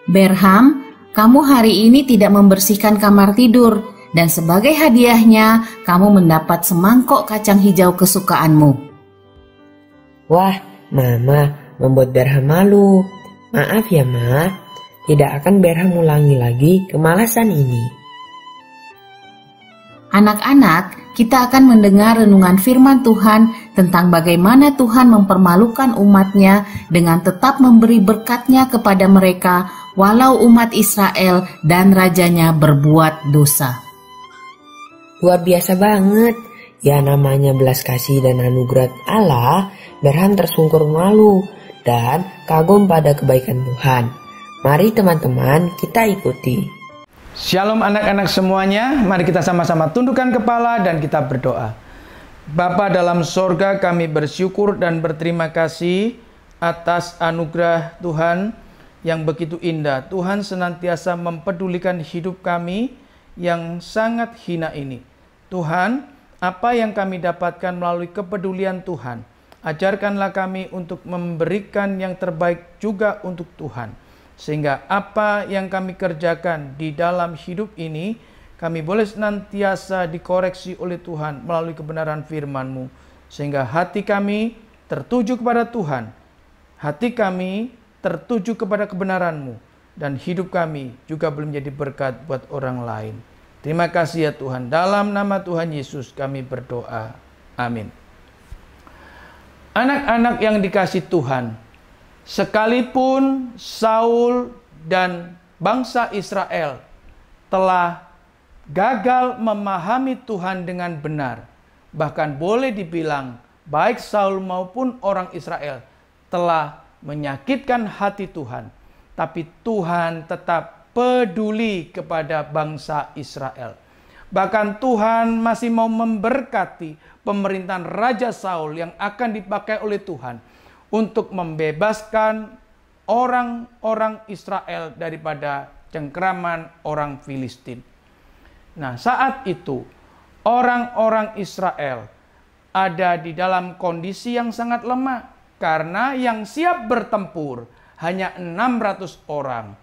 Berham, kamu hari ini tidak membersihkan kamar tidur, dan sebagai hadiahnya, kamu mendapat semangkok kacang hijau kesukaanmu. Wah, Mama membuat Berham malu. Maaf ya, Ma. Tidak akan Berham ulangi lagi kemalasan ini. Anak-anak, kita akan mendengar renungan firman Tuhan tentang bagaimana Tuhan mempermalukan umatnya dengan tetap memberi berkat-Nya kepada mereka walau umat Israel dan rajanya berbuat dosa. Luar biasa banget. Ya, namanya belas kasih dan anugerah Allah, Berham tersungkur malu dan kagum pada kebaikan Tuhan. Mari teman-teman kita ikuti. Shalom anak-anak semuanya, mari kita sama-sama tundukkan kepala dan kita berdoa. Bapa dalam sorga, kami bersyukur dan berterima kasih atas anugerah Tuhan yang begitu indah. Tuhan senantiasa mempedulikan hidup kami yang sangat hina ini. Tuhan, apa yang kami dapatkan melalui kepedulian Tuhan, ajarkanlah kami untuk memberikan yang terbaik juga untuk Tuhan. Sehingga apa yang kami kerjakan di dalam hidup ini, kami boleh senantiasa dikoreksi oleh Tuhan melalui kebenaran firman-Mu. Sehingga hati kami tertuju kepada Tuhan, hati kami tertuju kepada kebenaran-Mu, dan hidup kami juga boleh menjadi berkat buat orang lain. Terima kasih ya Tuhan, dalam nama Tuhan Yesus kami berdoa. Amin. Anak-anak yang dikasihi Tuhan, sekalipun Saul dan bangsa Israel telah gagal memahami Tuhan dengan benar, bahkan boleh dibilang baik Saul maupun orang Israel telah menyakitkan hati Tuhan, tapi Tuhan tetap peduli kepada bangsa Israel. Bahkan Tuhan masih mau memberkati pemerintahan Raja Saul yang akan dipakai oleh Tuhan untuk membebaskan orang-orang Israel daripada cengkraman orang Filistin. Nah, saat itu orang-orang Israel ada di dalam kondisi yang sangat lemah karena yang siap bertempur hanya 600 orang.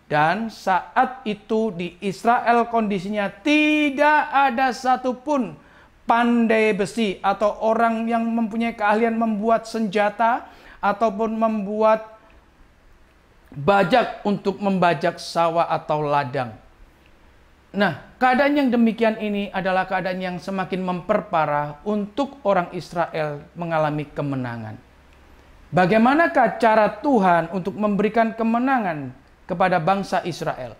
Dan saat itu di Israel kondisinya tidak ada satupun pandai besi atau orang yang mempunyai keahlian membuat senjata ataupun membuat bajak untuk membajak sawah atau ladang. Nah, keadaan yang demikian ini adalah keadaan yang semakin memperparah untuk orang Israel mengalami kemenangan. Bagaimanakah cara Tuhan untuk memberikan kemenangan kepada bangsa Israel?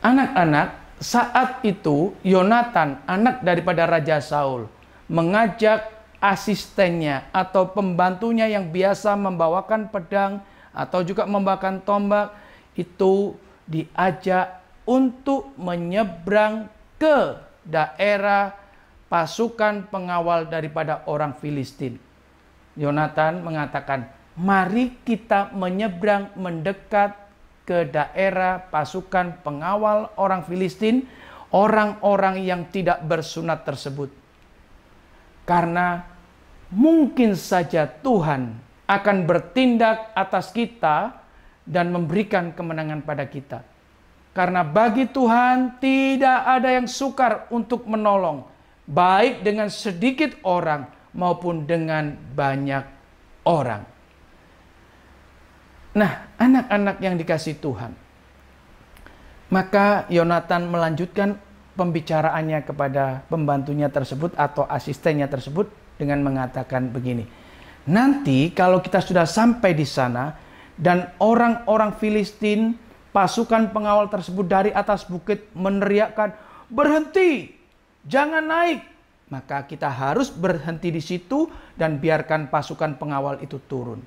Anak-anak, saat itu Yonatan, anak daripada Raja Saul, mengajak asistennya atau pembantunya yang biasa membawakan pedang atau juga membawakan tombak, itu diajak untuk menyeberang ke daerah pasukan pengawal daripada orang Filistin. Yonatan mengatakan, mari kita menyeberang mendekat ke daerah pasukan pengawal orang Filistin, orang-orang yang tidak bersunat tersebut. Karena mungkin saja Tuhan akan bertindak atas kita dan memberikan kemenangan pada kita. Karena bagi Tuhan tidak ada yang sukar untuk menolong, baik dengan sedikit orang maupun dengan banyak orang. Nah, anak-anak yang dikasihi Tuhan, maka Yonatan melanjutkan pembicaraannya kepada pembantunya tersebut atau asistennya tersebut dengan mengatakan begini. Nanti kalau kita sudah sampai di sana dan orang-orang Filistin, pasukan pengawal tersebut dari atas bukit meneriakkan, berhenti, jangan naik. Maka kita harus berhenti di situ dan biarkan pasukan pengawal itu turun.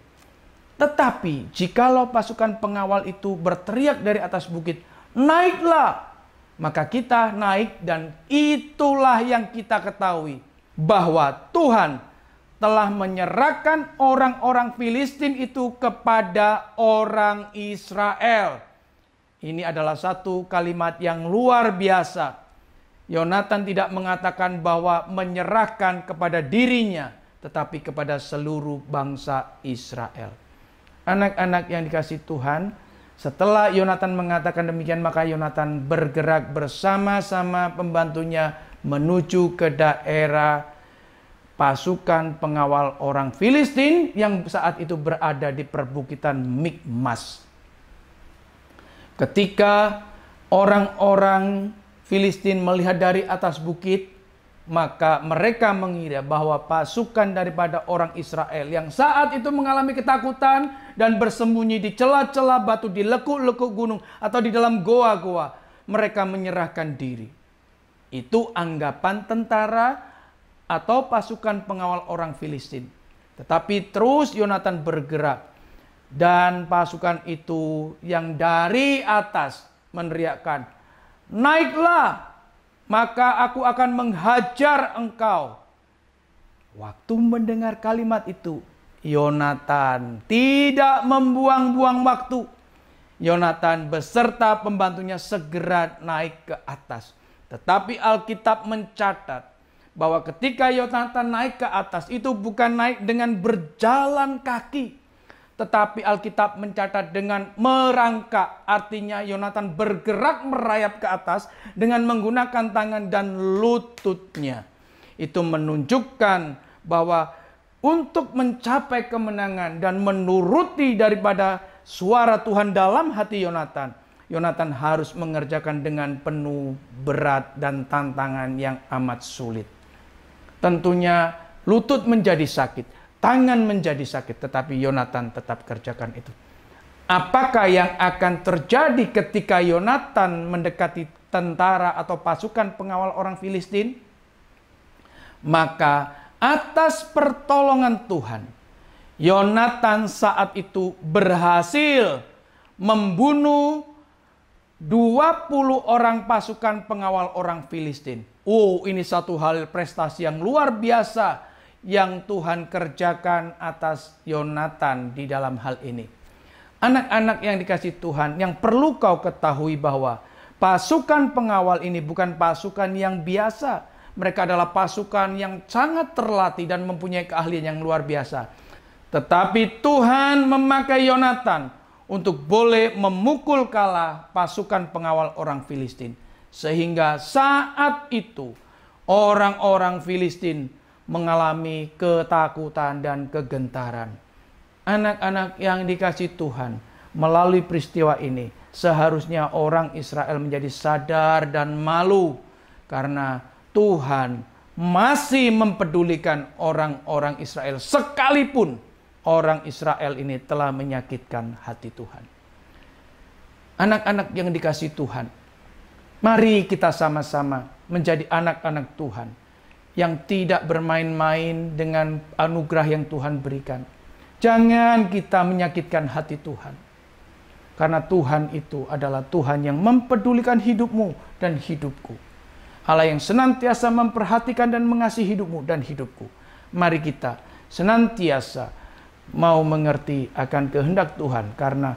Tetapi jikalau pasukan pengawal itu berteriak dari atas bukit, naiklah, maka kita naik, dan itulah yang kita ketahui, bahwa Tuhan telah menyerahkan orang-orang Filistin itu kepada orang Israel. Ini adalah satu kalimat yang luar biasa. Yonatan tidak mengatakan bahwa menyerahkan kepada dirinya, tetapi kepada seluruh bangsa Israel. Anak-anak yang dikasihi Tuhan, Setelah Yonatan mengatakan demikian, maka Yonatan bergerak bersama-sama pembantunya menuju ke daerah pasukan pengawal orang Filistin yang saat itu berada di perbukitan Mikmas. Ketika orang-orang Filistin melihat dari atas bukit, maka mereka mengira bahwa pasukan daripada orang Israel yang saat itu mengalami ketakutan dan bersembunyi di celah-celah batu, di lekuk-lekuk gunung atau di dalam goa-goa, mereka menyerahkan diri. Itu anggapan tentara atau pasukan pengawal orang Filistin. Tetapi terus Yonatan bergerak dan pasukan itu yang dari atas meneriakkan, "Naiklah, maka aku akan menghajar engkau." Waktu mendengar kalimat itu, Yonatan tidak membuang-buang waktu. Yonatan beserta pembantunya segera naik ke atas. Tetapi Alkitab mencatat bahwa ketika Yonatan naik ke atas, itu bukan naik dengan berjalan kaki, tetapi Alkitab mencatat dengan merangkak. Artinya Yonatan bergerak merayap ke atas dengan menggunakan tangan dan lututnya. Itu menunjukkan bahwa untuk mencapai kemenangan dan menuruti daripada suara Tuhan dalam hati Yonatan, Yonatan harus mengerjakan dengan penuh berat dan tantangan yang amat sulit. Tentunya lutut menjadi sakit, tangan menjadi sakit, tetapi Yonatan tetap kerjakan itu. Apakah yang akan terjadi ketika Yonatan mendekati tentara atau pasukan pengawal orang Filistin? Maka atas pertolongan Tuhan, Yonatan saat itu berhasil membunuh 20 orang pasukan pengawal orang Filistin. Ini satu hal prestasi yang luar biasa yang Tuhan kerjakan atas Yonatan di dalam hal ini. Anak-anak yang dikasihi Tuhan, yang perlu kau ketahui bahwa pasukan pengawal ini bukan pasukan yang biasa. Mereka adalah pasukan yang sangat terlatih dan mempunyai keahlian yang luar biasa. Tetapi Tuhan memakai Yonatan untuk boleh memukul kalah pasukan pengawal orang Filistin. Sehingga saat itu orang-orang Filistin mengalami ketakutan dan kegentaran. Anak-anak yang dikasihi Tuhan, melalui peristiwa ini seharusnya orang Israel menjadi sadar dan malu karena Tuhan masih mempedulikan orang-orang Israel sekalipun orang Israel ini telah menyakitkan hati Tuhan. Anak-anak yang dikasihi Tuhan, mari kita sama-sama menjadi anak-anak Tuhan yang tidak bermain-main dengan anugerah yang Tuhan berikan. Jangan kita menyakitkan hati Tuhan. Karena Tuhan itu adalah Tuhan yang mempedulikan hidupmu dan hidupku. Allah yang senantiasa memperhatikan dan mengasihi hidupmu dan hidupku. Mari kita senantiasa mau mengerti akan kehendak Tuhan. Karena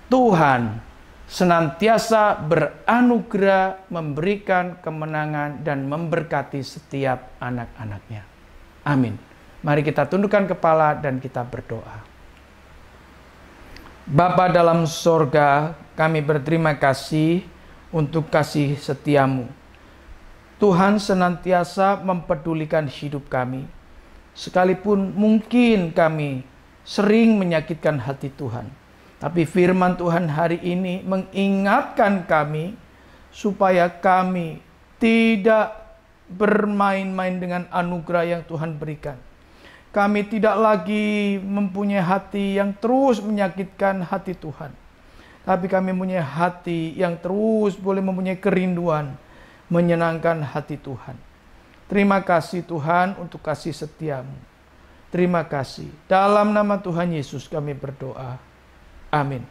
Tuhan senantiasa beranugerah, memberikan kemenangan dan memberkati setiap anak-anaknya. Amin. Mari kita tundukkan kepala dan kita berdoa. Bapa dalam sorga, kami berterima kasih untuk kasih setiamu. Tuhan senantiasa mempedulikan hidup kami. Sekalipun mungkin kami sering menyakitkan hati Tuhan. Tapi firman Tuhan hari ini mengingatkan kami supaya kami tidak bermain-main dengan anugerah yang Tuhan berikan. Kami tidak lagi mempunyai hati yang terus menyakitkan hati Tuhan. Tapi kami mempunyai hati yang terus boleh mempunyai kerinduan menyenangkan hati Tuhan. Terima kasih Tuhan untuk kasih setiamu. Terima kasih. Dalam nama Tuhan Yesus kami berdoa. Amin.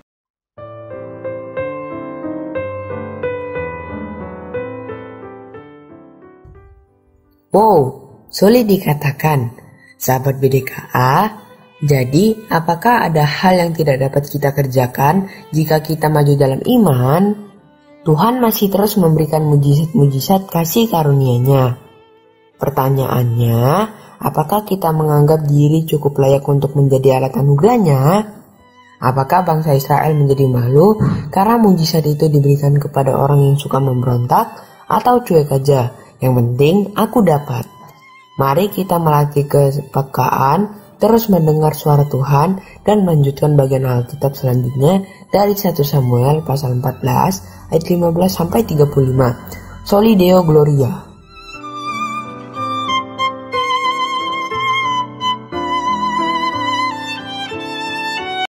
Wow, sulit dikatakan. Sahabat BDKA, jadi apakah ada hal yang tidak dapat kita kerjakan jika kita maju dalam iman? Tuhan masih terus memberikan mujizat-mujizat kasih karunia-Nya. Pertanyaannya, apakah kita menganggap diri cukup layak untuk menjadi alat anugerah-Nya? Apakah bangsa Israel menjadi malu karena mujizat itu diberikan kepada orang yang suka memberontak, atau cuek aja? Yang penting aku dapat. Mari kita melatih kepekaan, terus mendengar suara Tuhan, dan melanjutkan bagian Alkitab selanjutnya dari 1 Samuel pasal 14 ayat 15-35. Soli Deo Gloria.